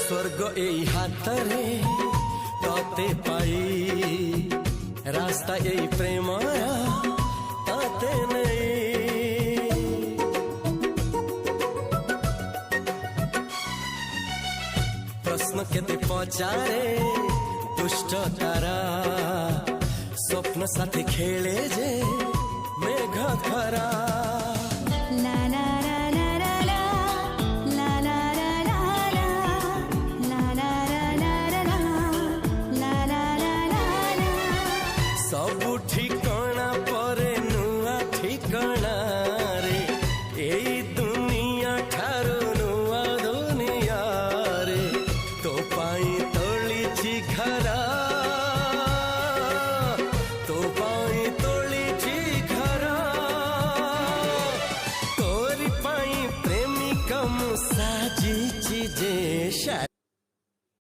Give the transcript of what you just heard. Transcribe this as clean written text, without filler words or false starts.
स्वर्ग এই হাতরে ততে পাই রাস্তা এই প্রেমায়া তাতে নেই প্রশ্ন কেতে পচারে দুষ্ট তারা স্বপ্ন সাথে খেলে যে মেঘ খরা লা লা